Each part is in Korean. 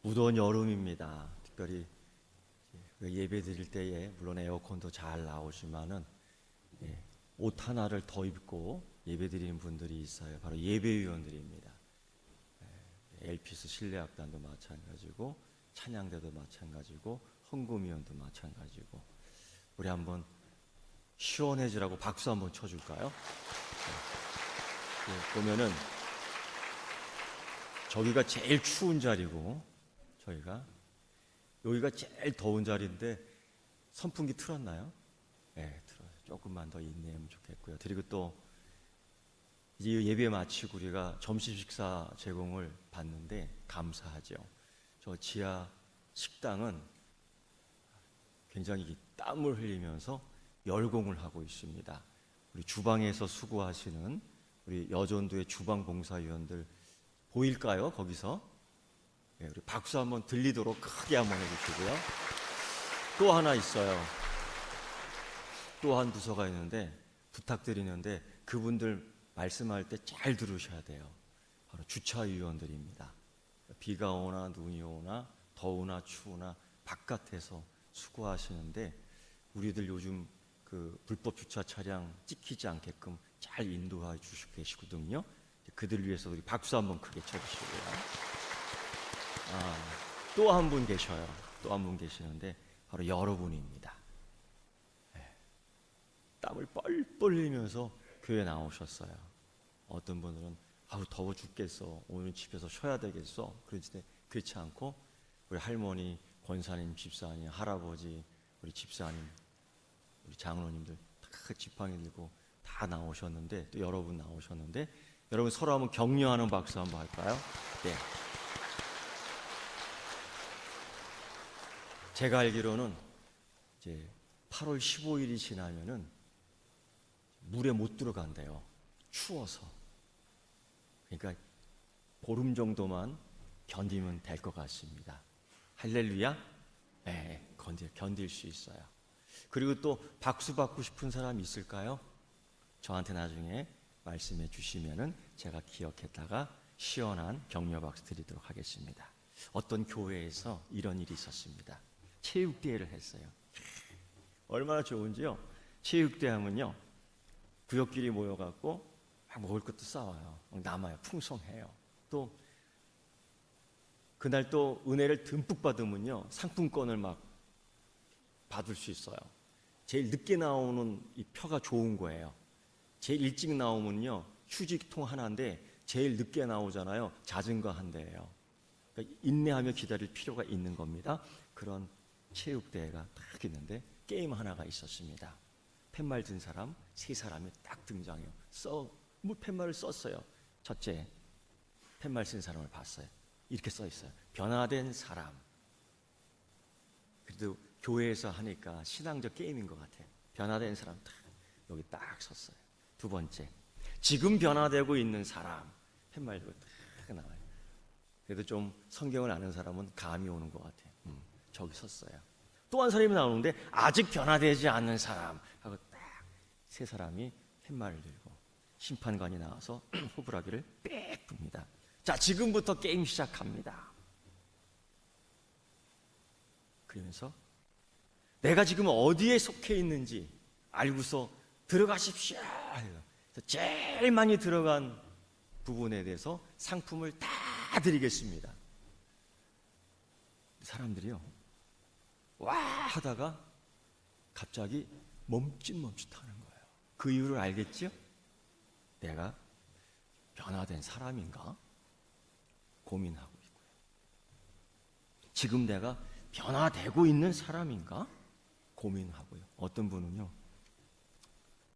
무더운 여름입니다. 특별히 예배 드릴 때에 물론 에어컨도 잘 나오지만은 옷 하나를 더 입고 예배 드리는 분들이 있어요. 바로 예배위원들입니다. 엘피스 실내악단도 마찬가지고 찬양대도 마찬가지고 헌금위원도 마찬가지고 우리 한번 시원해지라고 박수 한번 쳐줄까요? 보면은 저기가 제일 추운 자리고 여기가 제일 더운 자리인데 선풍기 틀었나요? 네, 틀어요. 조금만 더 인내하면 좋겠고요. 그리고 또 이제 예배 마치고 우리가 점심 식사 제공을 받는데 감사하죠. 저 지하 식당은 굉장히 땀을 흘리면서 열공을 하고 있습니다. 우리 주방에서 수고하시는 우리 여전도의 주방 봉사위원들 보일까요? 거기서 우리 박수 한번 들리도록 크게 한번 해주시고요. 또 하나 있어요. 또 한 부서가 있는데 부탁드리는데 그분들 말씀할 때 잘 들으셔야 돼요. 바로 주차위원들입니다. 비가 오나 눈이 오나 더우나 추우나 바깥에서 수고하시는데 우리들 요즘 그 불법 주차 차량 찍히지 않게끔 잘 인도해 주시고 계시거든요. 그들 위해서 우리 박수 한번 크게 쳐주시고요. 또 한 분 계셔요. 또 한 분 계시는데 바로 여러분입니다. 땀을 뻘뻘 흘리면서 교회 나오셨어요. 어떤 분들은 아우 더워 죽겠어. 오늘 집에서 쉬어야 되겠어. 그렇지 않고 우리 할머니, 권사님, 집사님, 할아버지, 우리 집사님, 우리 장로님들 다 지팡이 들고 다 나오셨는데 또 여러분 나오셨는데 여러분 서로 한번 격려하는 박수 한번 할까요? 네. 제가 알기로는 이제 8월 15일이 지나면은 물에 못 들어간대요. 추워서. 그러니까 보름 정도만 견디면 될 것 같습니다. 할렐루야? 네, 견딜 수 있어요. 그리고 또 박수 받고 싶은 사람이 있을까요? 저한테 나중에 말씀해 주시면은 제가 기억했다가 시원한 격려 박수 드리도록 하겠습니다. 어떤 교회에서 이런 일이 있었습니다. 체육대회를 했어요. 얼마나 좋은지요. 체육대회 하면요 구역끼리 모여갖고 막 먹을 것도 싸와요. 남아요. 풍성해요. 또 그날 또 은혜를 듬뿍 받으면요 상품권을 막 받을 수 있어요. 제일 늦게 나오는 이 표가 좋은 거예요. 제일 일찍 나오면요 휴지통 하나인데 제일 늦게 나오잖아요. 자전거 한 대예요. 그러니까 인내하며 기다릴 필요가 있는 겁니다. 그런 체육대회가 딱 있는데 게임 하나가 있었습니다. 팻말 든 사람 3사람이 딱 등장해요. 팻말을 썼어요. 첫째 팻말 쓴 사람을 봤어요. 이렇게 써 있어요. 변화된 사람. 그래도 교회에서 하니까 신앙적 게임인 것 같아요. 변화된 사람 딱 여기 딱 섰어요. 두 번째 지금 변화되고 있는 사람. 팻말 들고 딱 나와요. 그래도 좀 성경을 아는 사람은 감이 오는 것 같아요. 저기 섰어요. 또 한 사람이 나오는데 아직 변화되지 않는 사람 하고 딱 3사람이 팻말을 들고 심판관이 나와서 호불하기를 빽 붑니다. 자, 지금부터 게임 시작합니다. 그러면서 내가 지금 어디에 속해 있는지 알고서 들어가십시오. 제일 많이 들어간 부분에 대해서 상품을 다 드리겠습니다. 사람들이요 와 하다가 갑자기 멈칫멈칫하는 거예요. 그 이유를 알겠죠? 내가 변화된 사람인가? 고민하고 있고요. 지금 내가 변화되고 있는 사람인가? 고민하고요. 어떤 분은요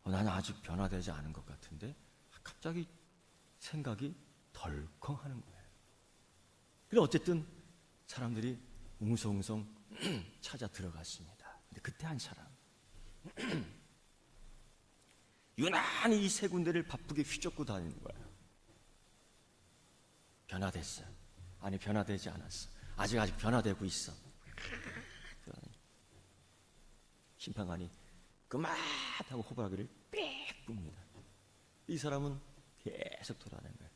나는 아직 변화되지 않은 것 같은데 갑자기 생각이 덜컹 하는 거예요. 근데 어쨌든 사람들이 웅성웅성 찾아 들어갔습니다. 근데 그때 한 사람 유난히 이 3군데를 바쁘게 휘젓고 다니는 거예요. 변화됐어. 아니 변화되지 않았어. 아직 변화되고 있어. 심판관이 그만하고 호박이를 빽 붑니다. 이 사람은 계속 돌아다니는 거예요.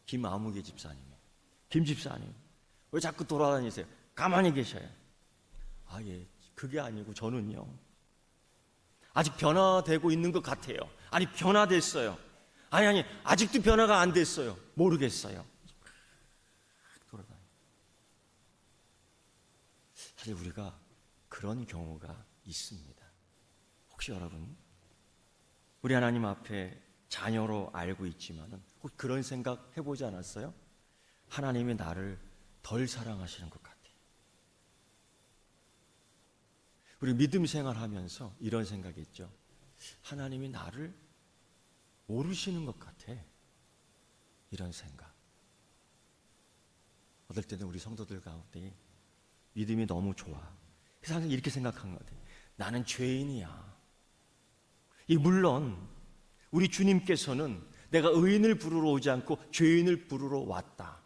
김아무개 집사님이 김 집사님 왜 자꾸 돌아다니세요? 가만히 계셔요. 예, 그게 아니고 저는요, 아직 변화되고 있는 것 같아요. 아니, 변화됐어요. 아니, 아직도 변화가 안 됐어요. 모르겠어요. 돌아다녀. 사실 우리가 그런 경우가 있습니다. 혹시 여러분, 우리 하나님 앞에 자녀로 알고 있지만은 혹 그런 생각 해보지 않았어요? 하나님이 나를 덜 사랑하시는 것 같아. 우리 믿음 생활하면서 이런 생각했죠. 하나님이 나를 모르시는 것 같아. 이런 생각. 어떨 때는 우리 성도들 가운데 믿음이 너무 좋아. 그래서 항상 이렇게 생각한 것 같아요. 나는 죄인이야. 물론 우리 주님께서는 내가 의인을 부르러 오지 않고 죄인을 부르러 왔다.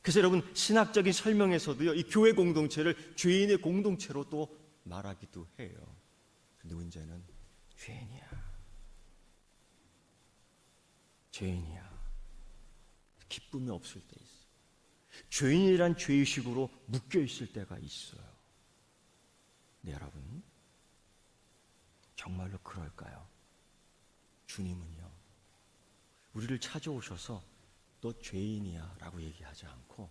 그래서 여러분, 신학적인 설명에서도요, 이 교회 공동체를 죄인의 공동체로 또 말하기도 해요. 근데 문제는 죄인이야. 죄인이야. 기쁨이 없을 때 있어. 죄인이란 죄의식으로 묶여 있을 때가 있어요. 네, 여러분, 정말로 그럴까요? 주님은요, 우리를 찾아오셔서 너 죄인이야 라고 얘기하지 않고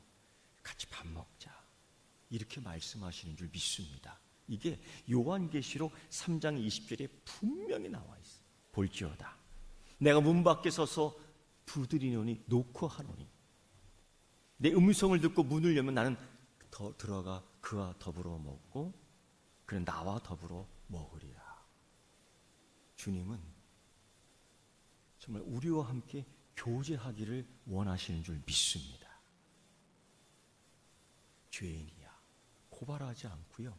같이 밥 먹자 이렇게 말씀하시는 줄 믿습니다. 이게 요한계시록 3장 20절에 분명히 나와 있어요. 볼지어다 내가 문 밖에 서서 부드리노니 놓고 하노니 내 음성을 듣고 문을 열면 나는 더 들어가 그와 더불어 먹고 그는 나와 더불어 먹으리라. 주님은 정말 우리와 함께 교제하기를 원하시는 줄 믿습니다. 죄인이야 고발하지 않고요,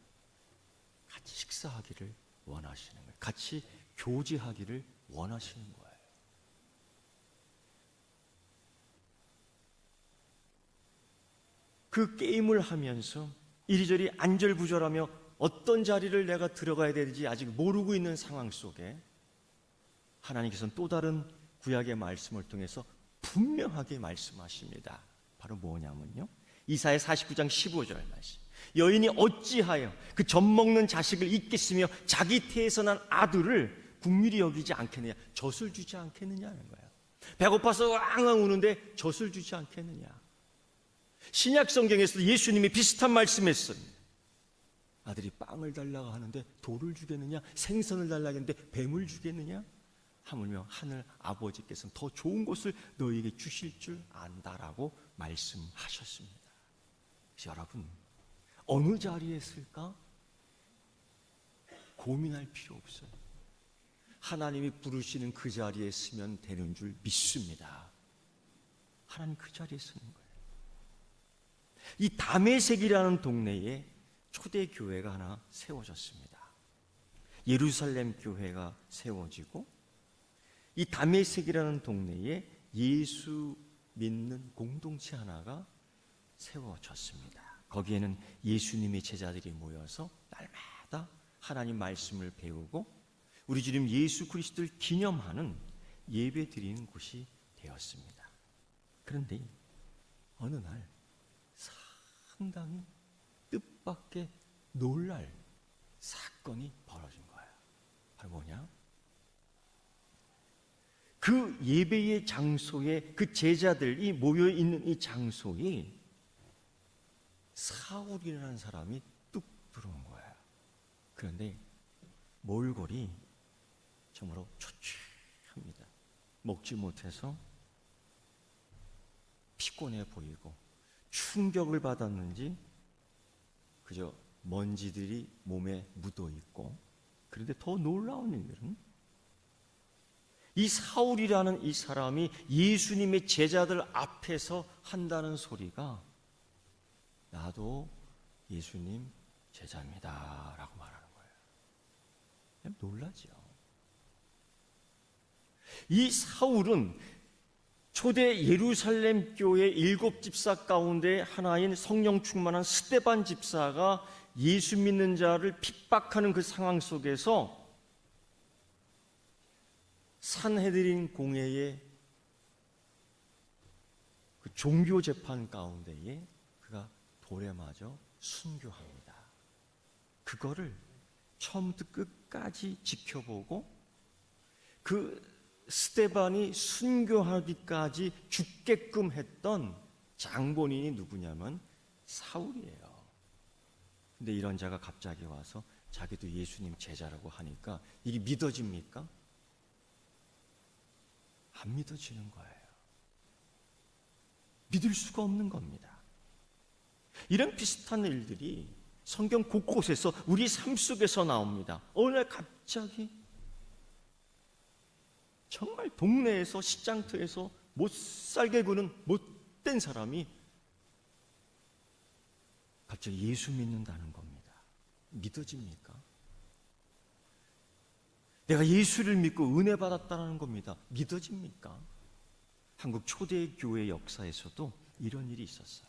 같이 식사하기를 원하시는 거예요. 같이 교제하기를 원하시는 거예요. 그 게임을 하면서 이리저리 안절부절하며 어떤 자리를 내가 들어가야 되는지 아직 모르고 있는 상황 속에 하나님께서는 또 다른 구약의 말씀을 통해서 분명하게 말씀하십니다. 바로 뭐냐면요, 이사야 49장 15절 말씀. 여인이 어찌하여 그 젖먹는 자식을 잊겠으며 자기 태에서 난 아들을 긍휼히 여기지 않겠느냐. 젖을 주지 않겠느냐는 거예요. 배고파서 왕왕 우는데 젖을 주지 않겠느냐. 신약 성경에서도 예수님이 비슷한 말씀했습니다. 아들이 빵을 달라고 하는데 돌을 주겠느냐, 생선을 달라고 했는데 뱀을 주겠느냐. 하물며 하늘 아버지께서는 더 좋은 것을 너희에게 주실 줄 안다라고 말씀하셨습니다. 그래서 여러분, 어느 자리에 있을까 고민할 필요 없어요. 하나님이 부르시는 그 자리에 서면 되는 줄 믿습니다. 하나님 그 자리에 서는 거예요. 이 다메섹이라는 동네에 초대 교회가 하나 세워졌습니다. 예루살렘 교회가 세워지고 이 다메섹이라는 동네에 예수 믿는 공동체 하나가 세워졌습니다. 거기에는 예수님의 제자들이 모여서 날마다 하나님 말씀을 배우고 우리 주님 예수 그리스도를 기념하는 예배 드리는 곳이 되었습니다. 그런데 어느 날 상당히 뜻밖의 놀랄 사건이 벌어진 거예요. 바로 뭐냐? 그 예배의 장소에 그 제자들이 모여있는 이 장소에 사울이라는 사람이 뚝 들어온 거예요. 그런데 몰골이 정말로 초췌합니다. 먹지 못해서 피곤해 보이고 충격을 받았는지 그저 먼지들이 몸에 묻어 있고, 그런데 더 놀라운 일은 이 사울이라는 이 사람이 예수님의 제자들 앞에서 한다는 소리가 나도 예수님 제자입니다 라고 말하는 거예요. 그냥 놀라죠. 이 사울은 초대 예루살렘 교회 7집사 가운데 하나인 성령 충만한 스데반 집사가 예수 믿는 자를 핍박하는 그 상황 속에서 산헤드린 공회의 그 종교 재판 가운데에 그가 돌에 맞아 순교합니다. 그거를 처음부터 끝까지 지켜보고 그 스데반이 순교하기까지 죽게끔 했던 장본인이 누구냐면 사울이에요. 근데 이런 자가 갑자기 와서 자기도 예수님 제자라고 하니까 이게 믿어집니까? 안 믿어지는 거예요. 믿을 수가 없는 겁니다. 이런 비슷한 일들이 성경 곳곳에서 우리 삶 속에서 나옵니다. 어느 날 갑자기 정말 동네에서 시장터에서 못 살게 구는 못된 사람이 갑자기 예수 믿는다는 겁니다. 믿어집니까? 내가 예수를 믿고 은혜 받았다는 겁니다. 믿어집니까? 한국 초대교회 역사에서도 이런 일이 있었어요.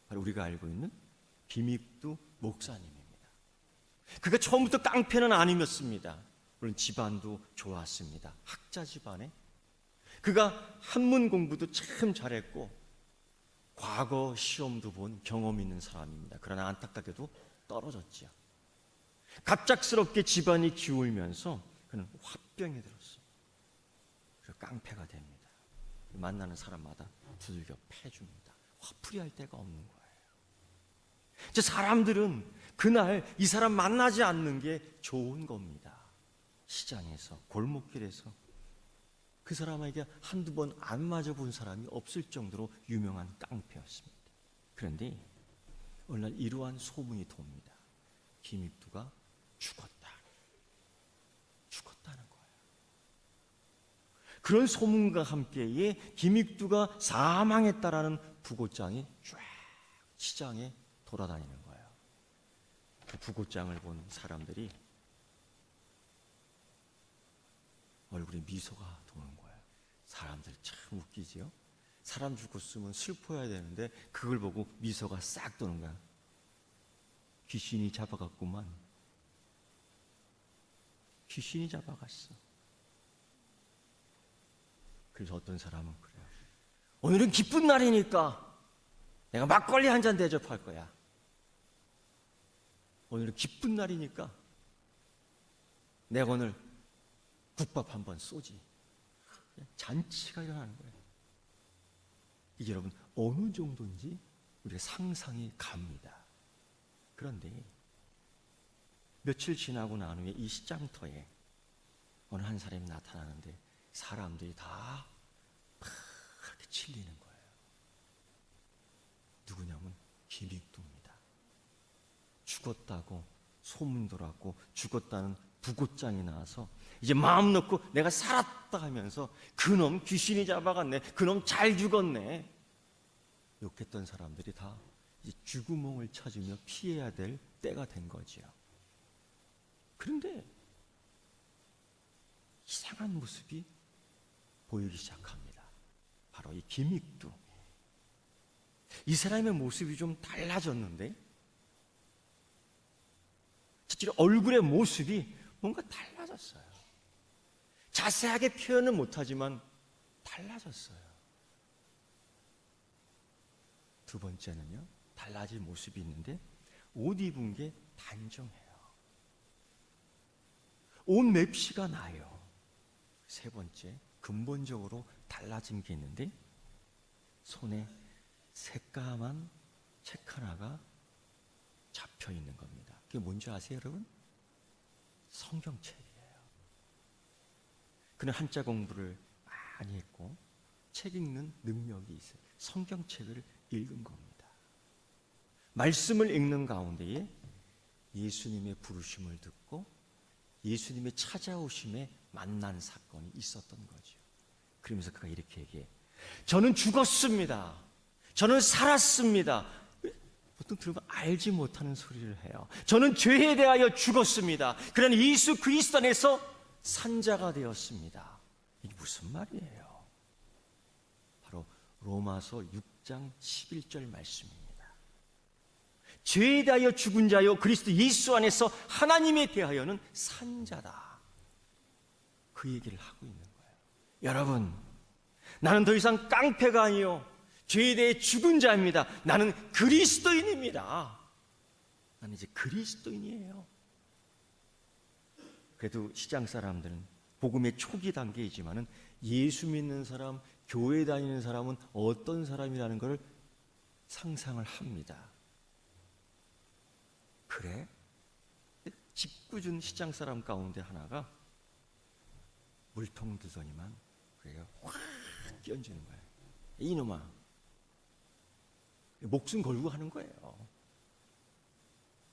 바로 우리가 알고 있는 김익두 목사님입니다. 그가 처음부터 깡패는 아니었습니다. 물론 집안도 좋았습니다. 학자 집안에 그가 한문 공부도 참 잘했고 과거 시험도 본 경험 있는 사람입니다. 그러나 안타깝게도 떨어졌지요. 갑작스럽게 집안이 기울면서 그는 화병에 들었어요. 그래서 깡패가 됩니다. 만나는 사람마다 두들겨 패줍니다. 화풀이할 데가 없는 거예요. 이제 사람들은 그날 이 사람 만나지 않는 게 좋은 겁니다. 시장에서, 골목길에서 그 사람에게 한두 번 안 맞아본 사람이 없을 정도로 유명한 깡패였습니다. 그런데 어느 날 이러한 소문이 돕니다. 김익두가 죽었다는 거예요. 그런 소문과 함께에 김익두가 사망했다라는 부고장이 쫙 시장에 돌아다니는 거예요. 그 부고장을 본 사람들이 얼굴에 미소가 도는 거예요. 사람들 참 웃기지요? 사람 죽었으면 슬퍼야 되는데 그걸 보고 미소가 싹 도는 거야. 귀신이 잡아갔구만. 귀신이 잡아갔어. 그래서 어떤 사람은 그래요. 오늘은 기쁜 날이니까 내가 막걸리 한 잔 대접할 거야. 오늘은 기쁜 날이니까 내가 오늘 국밥 한번 쏘지. 잔치가 일어나는 거예요. 이게 여러분 어느 정도인지 우리가 상상이 갑니다. 그런데 며칠 지나고 난 후에 이 시장터에 어느 한 사람이 나타나는데 사람들이 다 그렇게 질리는 거예요. 누구냐면 김익두입니다. 죽었다고 소문 돌았고 죽었다는 부고장이 나와서 이제 마음 놓고 내가 살았다 하면서 그놈 귀신이 잡아갔네, 그놈 잘 죽었네 욕했던 사람들이 다 이제 쥐구멍을 찾으며 피해야 될 때가 된 거지요. 그런데 이상한 모습이 보이기 시작합니다. 바로 이 김익두. 이 사람의 모습이 좀 달라졌는데 실제로 얼굴의 모습이 뭔가 달라졌어요. 자세하게 표현은 못하지만 달라졌어요. 두 번째는요, 달라진 모습이 있는데 옷 입은 게 단정해요. 옷 맵시가 나요. 세 번째, 근본적으로 달라진 게 있는데 손에 새까만 책 하나가 잡혀 있는 겁니다. 그게 뭔지 아세요, 여러분? 성경책이에요. 그는 한자 공부를 많이 했고 책 읽는 능력이 있어요. 성경책을 읽은 겁니다. 말씀을 읽는 가운데에 예수님의 부르심을 듣고 예수님의 찾아오심에 만난 사건이 있었던 거죠. 그러면서 그가 이렇게 얘기해. 저는 죽었습니다. 저는 살았습니다. 보통 들으면 알지 못하는 소리를 해요. 저는 죄에 대하여 죽었습니다. 그러나 예수 그리스도 안에서 산자가 되었습니다. 이게 무슨 말이에요? 바로 로마서 6장 11절 말씀입니다. 죄에 대하여 죽은 자요 그리스도 예수 안에서 하나님에 대하여는 산자다. 그 얘기를 하고 있는 거예요. 여러분, 나는 더 이상 깡패가 아니요 죄에 대해 죽은 자입니다. 나는 그리스도인입니다. 나는 이제 그리스도인이에요. 그래도 시장 사람들은 복음의 초기 단계이지만은 예수 믿는 사람, 교회 다니는 사람은 어떤 사람이라는 걸 상상을 합니다. 그래? 짓궂은 시장 사람 가운데 하나가 물통 두더니만 그래요. 확 끼얹는 거예요. 이놈아, 목숨 걸고 하는 거예요.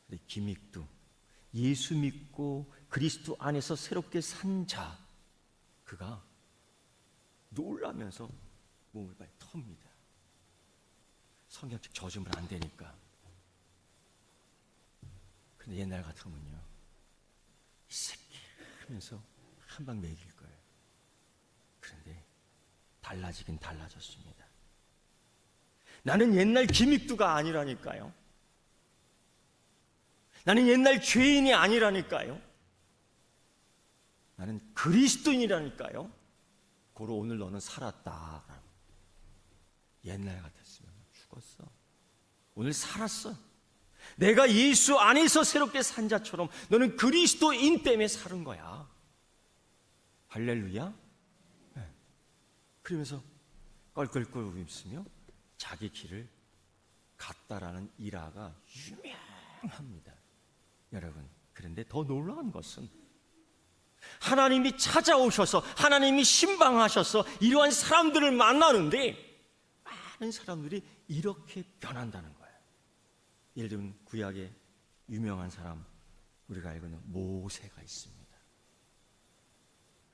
근데 기믹도 예수 믿고 그리스도 안에서 새롭게 산 자, 그가 놀라면서 몸을 빨리 텁니다. 성경책 젖으면 안 되니까. 근데 옛날 같으면요, 이 새끼 하면서 한 방 먹일 거예요. 그런데 달라지긴 달라졌습니다. 나는 옛날 기믹두가 아니라니까요. 나는 옛날 죄인이 아니라니까요. 나는 그리스도인이라니까요. 고로 오늘 너는 살았다. 옛날 같았으면 죽었어. 오늘 살았어. 내가 예수 안에서 새롭게 산 자처럼 너는 그리스도인 때문에 사는 거야. 할렐루야. 네. 그러면서 껄껄껄 웃으며 자기 길을 갔다라는 일화가 유명합니다. 여러분, 그런데 더 놀라운 것은 하나님이 찾아오셔서 하나님이 신방하셔서 이러한 사람들을 만나는데 많은 사람들이 이렇게 변한다는 거예요. 예를 들면 구약의 유명한 사람, 우리가 알고 있는 모세가 있습니다.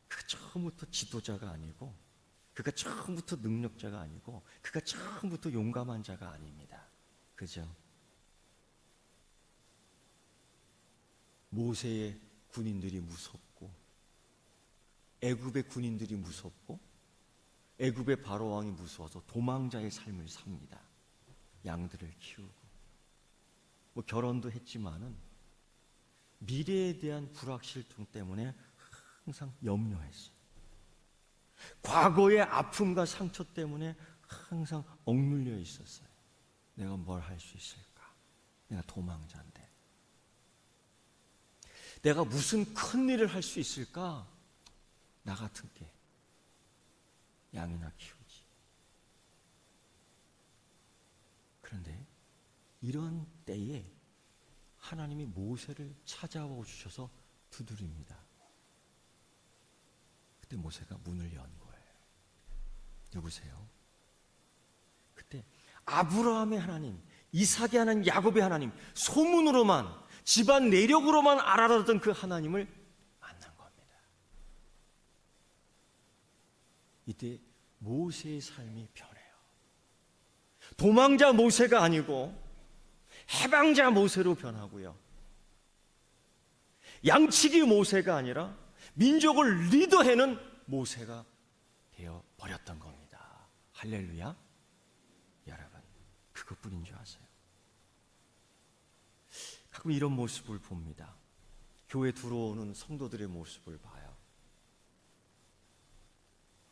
그가 처음부터 지도자가 아니고, 그가 처음부터 능력자가 아니고, 그가 처음부터 용감한 자가 아닙니다. 그죠? 모세의 군인들이 무섭고, 애굽의 군인들이 무섭고, 애굽의 바로왕이 무서워서 도망자의 삶을 삽니다. 양들을 키우고, 뭐 결혼도 했지만은 미래에 대한 불확실성 때문에 항상 염려했어요. 과거의 아픔과 상처 때문에 항상 억눌려 있었어요. 내가 뭘 할 수 있을까? 내가 도망자인데. 내가 무슨 큰 일을 할 수 있을까? 나 같은 게 양이나 키우지. 그런데 이런 때에 하나님이 모세를 찾아와 주셔서 두드립니다. 그때 모세가 문을 연 거예요. 누구세요? 그때 아브라함의 하나님, 이삭의 하나님, 야곱의 하나님, 소문으로만, 집안 내력으로만 알아듣던 그 하나님을 만난 겁니다. 이때 모세의 삶이 변해요. 도망자 모세가 아니고 해방자 모세로 변하고요. 양치기 모세가 아니라 민족을 리더해는 모세가 되어 버렸던 겁니다. 할렐루야. 여러분, 그것뿐인 줄 아세요? 가끔 이런 모습을 봅니다. 교회 들어오는 성도들의 모습을 봐요.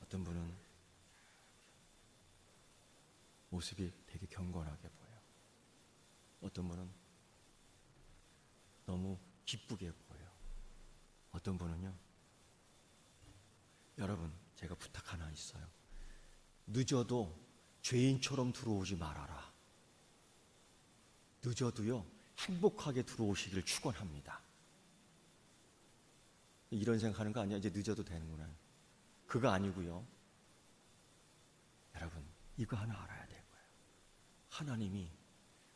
어떤 분은 모습이 되게 경건하게 보여요. 어떤 분은 너무 기쁘게 보여요. 어떤 분은요, 여러분, 제가 부탁 하나 있어요. 늦어도 죄인처럼 들어오지 말아라. 늦어도요, 행복하게 들어오시기를 축원합니다. 이런 생각하는 거 아니야? 이제 늦어도 되는구나. 그거 아니고요. 여러분, 이거 하나 알아야 될 거예요. 하나님이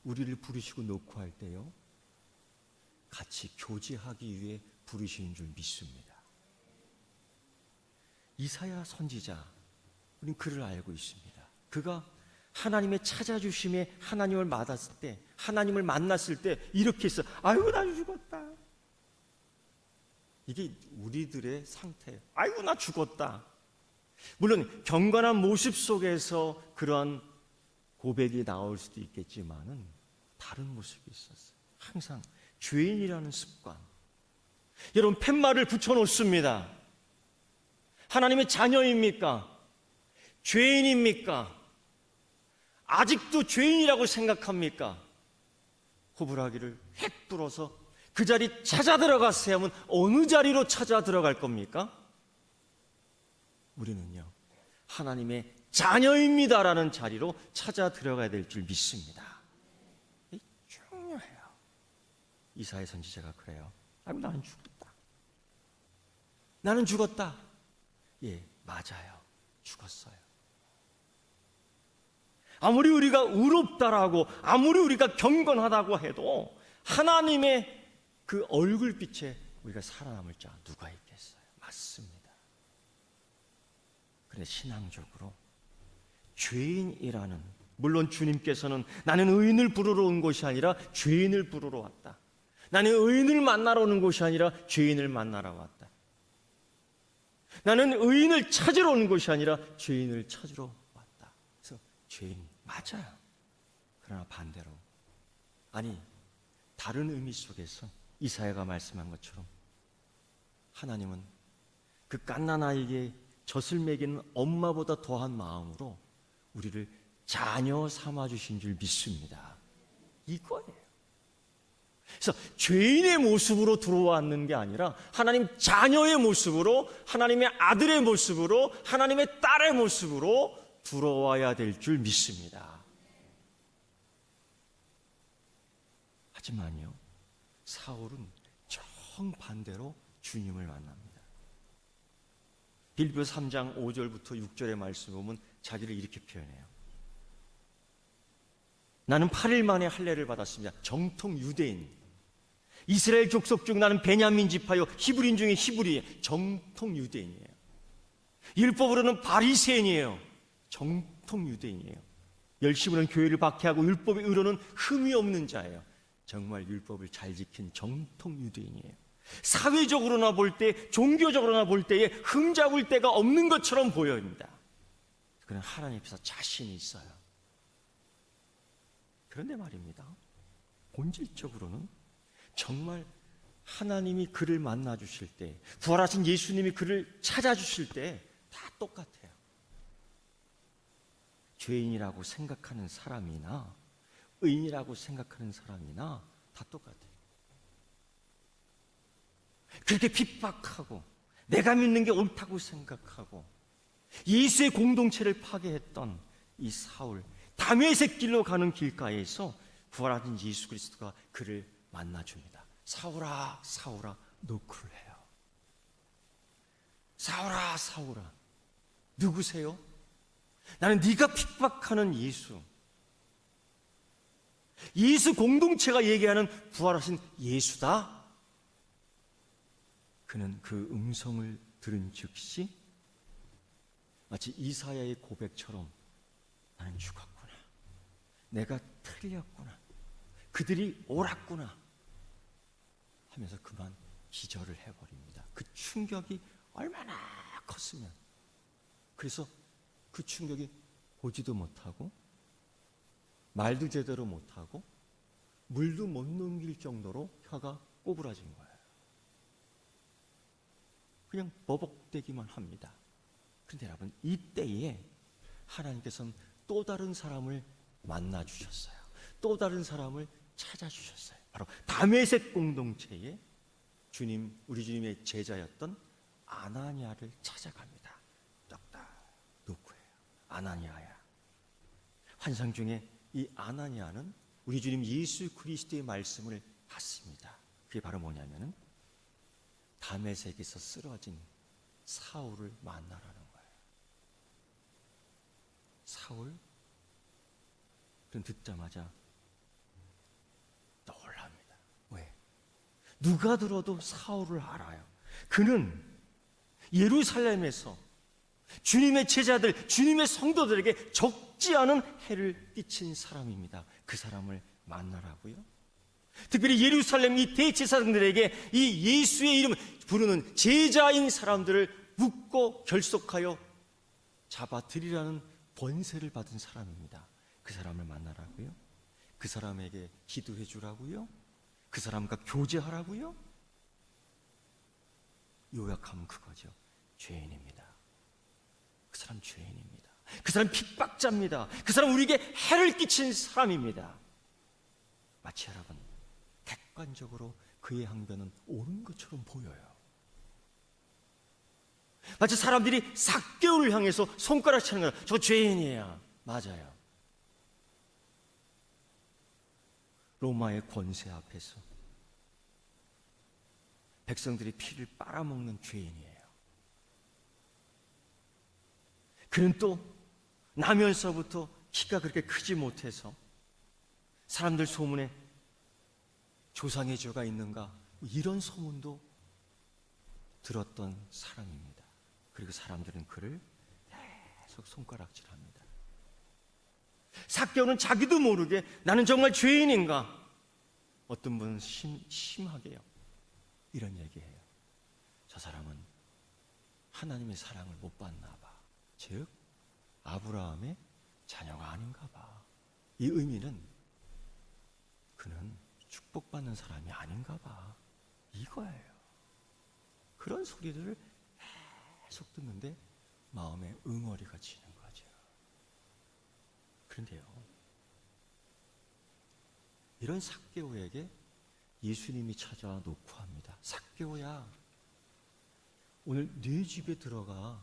우리를 부르시고 놓고 할 때요, 같이 교제하기 위해 부르시는 줄 믿습니다. 이사야 선지자, 우리는 그를 알고 있습니다. 그가 하나님의 찾아주심에 하나님을 만났을 때, 하나님을 만났을 때 이렇게 했어. 아이고, 나 죽었다. 이게 우리들의 상태예요. 아이고, 나 죽었다. 물론 경건한 모습 속에서 그러한 고백이 나올 수도 있겠지만은 다른 모습이 있었어요. 항상 죄인이라는 습관. 여러분, 팻말을 붙여놓습니다. 하나님의 자녀입니까? 죄인입니까? 아직도 죄인이라고 생각합니까? 호불하기를 획 뚫어서 그 자리 찾아 들어갔어야 하면 어느 자리로 찾아 들어갈 겁니까? 우리는요, 하나님의 자녀입니다라는 자리로 찾아 들어가야 될 줄 믿습니다. 이 중요해요. 이사야 선지자가 그래요. 아이고, 나는 죽었다. 나는 죽었다. 예, 맞아요. 죽었어요. 아무리 우리가 의롭다라고, 아무리 우리가 경건하다고 해도 하나님의 그 얼굴빛에 우리가 살아남을 자 누가 있겠어요? 맞습니다. 그런데 신앙적으로 죄인이라는, 물론 주님께서는 나는 의인을 부르러 온 것이 아니라 죄인을 부르러 왔다. 나는 의인을 만나러 오는 것이 아니라 죄인을 만나러 왔다. 나는 의인을 찾으러 오는 것이 아니라 죄인을 찾으러 왔다. 그래서 죄인 맞아요. 그러나 반대로, 아니, 다른 의미 속에서 이사야가 말씀한 것처럼 하나님은 그 갓난아이에게 젖을 먹이는 엄마보다 더한 마음으로 우리를 자녀 삼아주신 줄 믿습니다. 이거예요. 그래서 죄인의 모습으로 들어왔는 게 아니라 하나님 자녀의 모습으로, 하나님의 아들의 모습으로, 하나님의 딸의 모습으로 들어와야 될 줄 믿습니다. 하지만요, 사울은 정반대로 주님을 만납니다. 빌립보서 3장 5절부터 6절의 말씀을 보면 자기를 이렇게 표현해요. 나는 8일 만에 할례를 받았습니다. 정통 유대인, 이스라엘 족속 중 나는 베냐민 지파요, 히브리인 중에 히브리, 정통 유대인이에요. 율법으로는 바리새인이에요. 정통 유대인이에요. 열심으로는 교회를 박해하고 율법의 의로는 흠이 없는 자예요. 정말 율법을 잘 지킨 정통 유대인이에요. 사회적으로나 볼 때, 종교적으로나 볼 때에 흠잡을 데가 없는 것처럼 보여집니다. 그는 하나님 앞에서 자신이 있어요. 그런데 말입니다, 본질적으로는 정말 하나님이 그를 만나주실 때, 부활하신 예수님이 그를 찾아주실 때 다 똑같아요. 죄인이라고 생각하는 사람이나 의인이라고 생각하는 사람이나 다 똑같아요. 그렇게 핍박하고 내가 믿는 게 옳다고 생각하고 예수의 공동체를 파괴했던 이 사울, 다메섹 길로 가는 길가에서 부활하신 예수 그리스도가 그를 만나줍니다. 사울아, 사울아, 너 그래요. 사울아, 사울아, 누구세요? 나는 네가 핍박하는 예수, 예수 공동체가 얘기하는 부활하신 예수다. 그는 그 음성을 들은 즉시 마치 이사야의 고백처럼 나는 죽었구나, 내가 틀렸구나, 그들이 옳았구나 하면서 그만 기절을 해버립니다. 그 충격이 얼마나 컸으면. 그래서 그 충격이 보지도 못하고 말도 제대로 못하고 물도 못 넘길 정도로 혀가 꼬부라진 거예요. 그냥 버벅대기만 합니다. 그런데 여러분, 이때에 하나님께서는 또 다른 사람을 만나주셨어요. 또 다른 사람을 찾아주셨어요. 바로 다메섹 공동체에 우리 주님의 제자였던 아나니아를 찾아갑니다. 딱딱 누구예요? 아나니아야. 환상 중에 이 아나니아는 우리 주님 예수 그리스도의 말씀을 받습니다. 그게 바로 뭐냐면은 다메섹에서 쓰러진 사울을 만나라는 거예요. 사울? 그럼 듣자마자 놀랍니다. 왜? 누가 들어도 사울을 알아요. 그는 예루살렘에서 주님의 제자들, 주님의 성도들에게 적지 않은 해를 끼친 사람입니다. 그 사람을 만나라고요? 특별히 예루살렘 이 대제사장들에게 이 예수의 이름을 부르는 제자인 사람들을 묶고 결속하여 잡아들이라는 권세를 받은 사람입니다. 그 사람을 만나라고요? 그 사람에게 기도해 주라고요? 그 사람과 교제하라고요? 요약하면 그거죠. 죄인입니다. 그 사람 죄인입니다. 그 사람 핍박자입니다. 그 사람 우리에게 해를 끼친 사람입니다. 마치 여러분, 객관적으로 그의 항변은 옳은 것처럼 보여요. 마치 사람들이 삭개오를 향해서 손가락 치는 거야. 저 죄인이에요. 맞아요. 로마의 권세 앞에서 백성들이 피를 빨아먹는 죄인이에요. 그는 또 나면서부터 키가 그렇게 크지 못해서 사람들 소문에 조상의 죄가 있는가 이런 소문도 들었던 사람입니다. 그리고 사람들은 그를 계속 손가락질합니다. 삭개오는 자기도 모르게 나는 정말 죄인인가? 어떤 분은 심하게요. 이런 얘기해요. 저 사람은 하나님의 사랑을 못 받나 봐. 즉 아브라함의 자녀가 아닌가 봐. 이 의미는 그는 축복받는 사람이 아닌가 봐. 이거예요. 그런 소리들을 계속 듣는데 마음에 응어리가 지는 거죠. 그런데요, 이런 삭개오에게 예수님이 찾아와 놓고 합니다. 삭개오야, 오늘 네 집에 들어가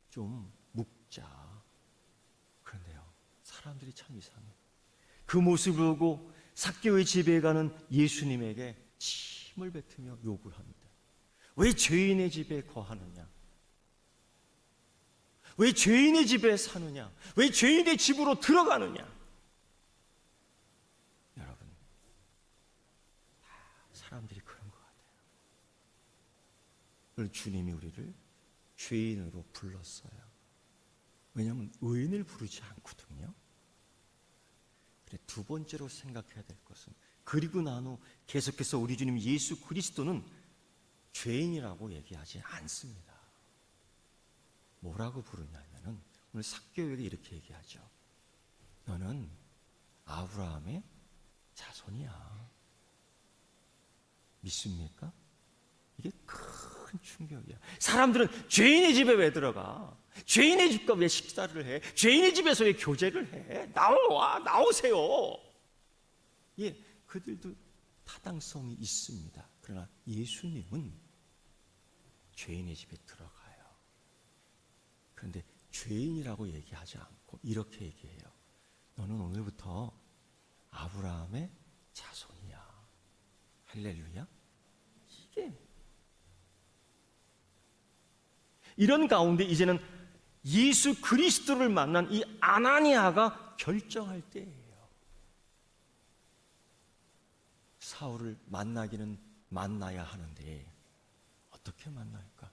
좀 묵자. 그런데요, 사람들이 참 이상해. 그 모습을 보고 삭개오의 집에 가는 예수님에게 침을 뱉으며 욕을 합니다. 왜 죄인의 집에 거하느냐? 왜 죄인의 집에 사느냐? 왜 죄인의 집으로 들어가느냐? 여러분, 사람들이 그런 것 같아요. 오늘 주님이 우리를 죄인으로 불렀어요. 왜냐하면 의인을 부르지 않거든요. 그래, 두 번째로 생각해야 될 것은, 그리고 난 후 계속해서 우리 주님 예수 그리스도는 죄인이라고 얘기하지 않습니다. 뭐라고 부르냐면은 오늘 삭개오에게 이렇게 얘기하죠. 너는 아브라함의 자손이야. 믿습니까? 이게 큰 충격이야. 사람들은 죄인의 집에 왜 들어가? 죄인의 집과 왜 식사를 해? 죄인의 집에서 왜 교제를 해? 나오세요. 예, 그들도 타당성이 있습니다. 그러나 예수님은 죄인의 집에 들어가요. 그런데 죄인이라고 얘기하지 않고 이렇게 얘기해요. 너는 오늘부터 아브라함의 자손이야. 할렐루야. 이게 이런 가운데 이제는 예수 그리스도를 만난 이 아나니아가 결정할 때예요. 사울을 만나기는 만나야 하는데 어떻게 만날까?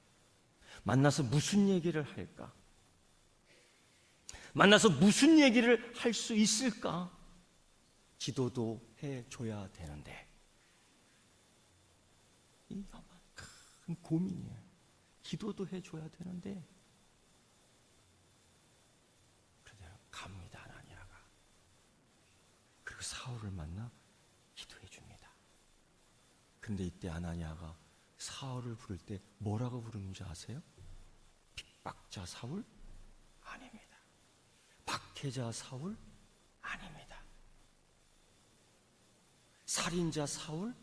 만나서 무슨 얘기를 할까? 만나서 무슨 얘기를 할 수 있을까? 기도도 해줘야 되는데 이 큰 고민이에요. 기도도 해줘야 되는데 그러자 갑니다. 아나니아가. 그리고 사울을 만나 기도해 줍니다. 그런데 이때 아나니아가 사울을 부를 때 뭐라고 부르는지 아세요? 핍박자 사울? 아닙니다. 박해자 사울? 아닙니다. 살인자 사울?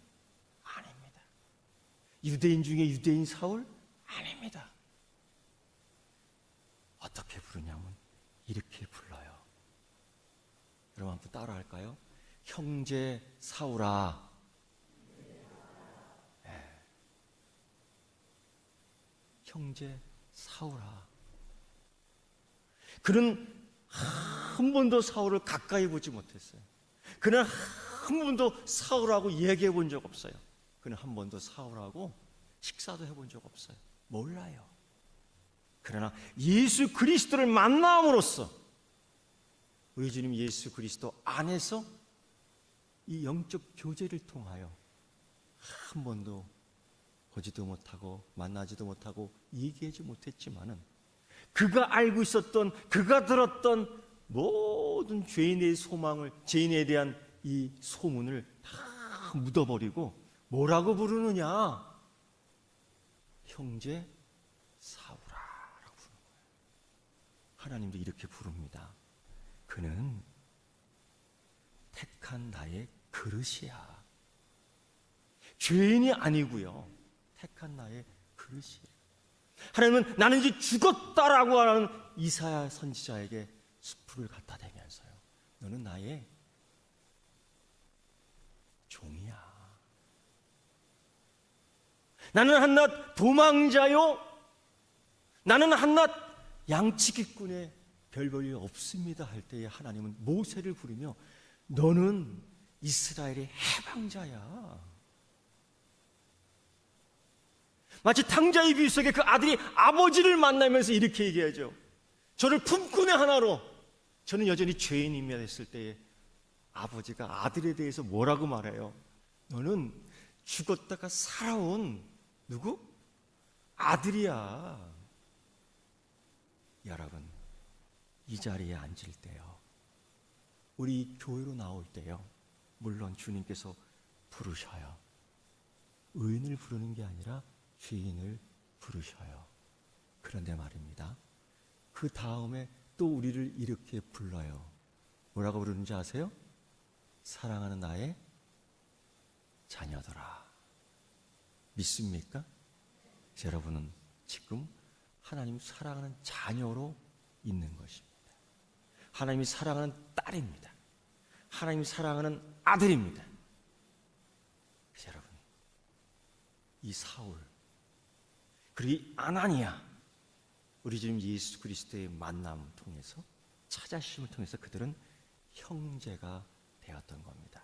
아닙니다. 유대인 중에 유대인 사울? 아닙니다. 어떻게 부르냐면 이렇게 불러요. 여러분 한번 따라 할까요? 형제 사울아. 네. 형제 사울아. 그는 한 번도 사울을 가까이 보지 못했어요. 그는 한 번도 사울하고 얘기해 본 적 없어요. 그는 한 번도 사울하고 식사도 해본 적 없어요. 몰라요. 그러나 예수 그리스도를 만남으로써 우리 주님 예수 그리스도 안에서 이 영적 교제를 통하여 한 번도 보지도 못하고 만나지도 못하고 얘기하지 못했지만은 그가 알고 있었던, 그가 들었던 모든 죄인의 소망을, 죄인에 대한 이 소문을 다 묻어버리고 뭐라고 부르느냐? 형제 사울아라고 부르는 거예요. 하나님도 이렇게 부릅니다. 그는 택한 나의 그릇이야. 죄인이 아니고요, 택한 나의 그릇이야. 하나님은 나는 이제 죽었다라고 하는 이사야 선지자에게 수풀을 갖다 대면서요, 너는 나의 종이야. 나는 한낱 도망자요, 나는 한낱 양치기꾼의 별 볼일 없습니다 할 때에 하나님은 모세를 부르며 너는 이스라엘의 해방자야. 마치 탕자의 비유 속에 그 아들이 아버지를 만나면서 이렇게 얘기하죠. 저를 품꾼의 하나로, 저는 여전히 죄인이며 했을 때에 아버지가 아들에 대해서 뭐라고 말해요? 너는 죽었다가 살아온 누구? 아들이야. 여러분, 이 자리에 앉을 때요, 우리 교회로 나올 때요, 물론 주님께서 부르셔요. 의인을 부르는 게 아니라 죄인을 부르셔요. 그런데 말입니다, 그 다음에 또 우리를 이렇게 불러요. 뭐라고 부르는지 아세요? 사랑하는 나의 자녀들아. 믿습니까? 여러분은 지금 하나님 사랑하는 자녀로 있는 것입니다. 하나님이 사랑하는 딸입니다. 하나님이 사랑하는 아들입니다. 여러분, 이 사울 그리고 이 아나니아, 우리 주님 예수 그리스도의 만남을 통해서, 찾아주심을 통해서 그들은 형제가 되었던 겁니다.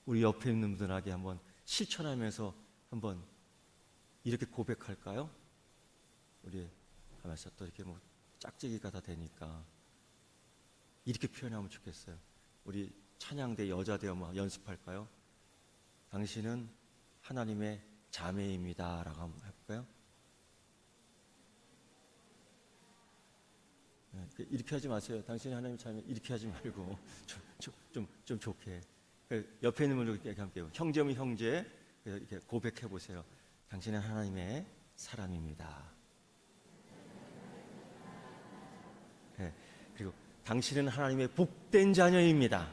우리 옆에 있는 분들에게 한번 실천하면서 한번 이렇게 고백할까요? 우리 하면서 또 이렇게 뭐 짝짓기가 다 되니까 이렇게 표현하면 좋겠어요. 우리 찬양대 여자대 뭐 연습할까요? 당신은 하나님의 자매입니다 라고 한번 해볼까요? 이렇게 하지 마세요. 당신이 하나님 자매, 이렇게 하지 말고 좀 좋게. 옆에 있는 분들 이렇게 함께 형제면 형제 이렇게 고백해 보세요. 당신은 하나님의 사람입니다. 네. 그리고 당신은 하나님의 복된 자녀입니다.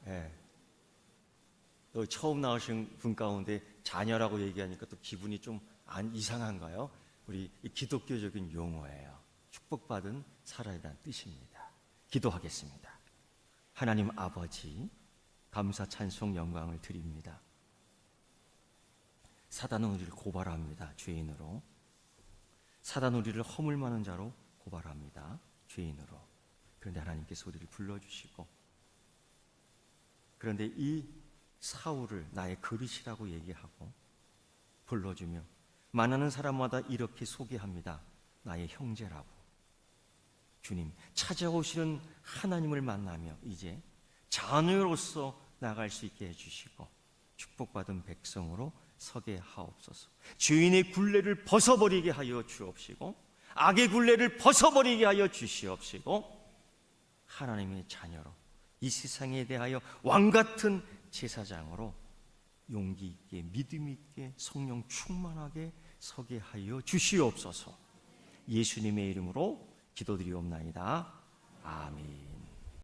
네. 또 처음 나오신 분 가운데 자녀라고 얘기하니까 또 기분이 좀 이상한가요? 우리 기독교적인 용어예요. 축복받은 사람이라는 뜻입니다. 기도하겠습니다. 하나님 아버지, 감사 찬송 영광을 드립니다. 사단은 우리를 고발합니다. 죄인으로. 사단은 우리를 허물 많은 자로 고발합니다. 죄인으로. 그런데 하나님께서 우리를 불러주시고, 그런데 이 사울을 나의 그릇이라고 얘기하고 불러주며 만나는 사람마다 이렇게 소개합니다. 나의 형제라고. 주님, 찾아오시는 하나님을 만나며 이제 자녀로서 나갈 수 있게 해주시고 축복받은 백성으로 서게 하옵소서. 죄인의 굴레를 벗어버리게 하여 주옵시고 악의 굴레를 벗어버리게 하여 주시옵시고 하나님의 자녀로 이 세상에 대하여 왕같은 제사장으로 용기 있게 믿음 있게 성령 충만하게 서게 하여 주시옵소서. 예수님의 이름으로 기도드리옵나이다. 아멘.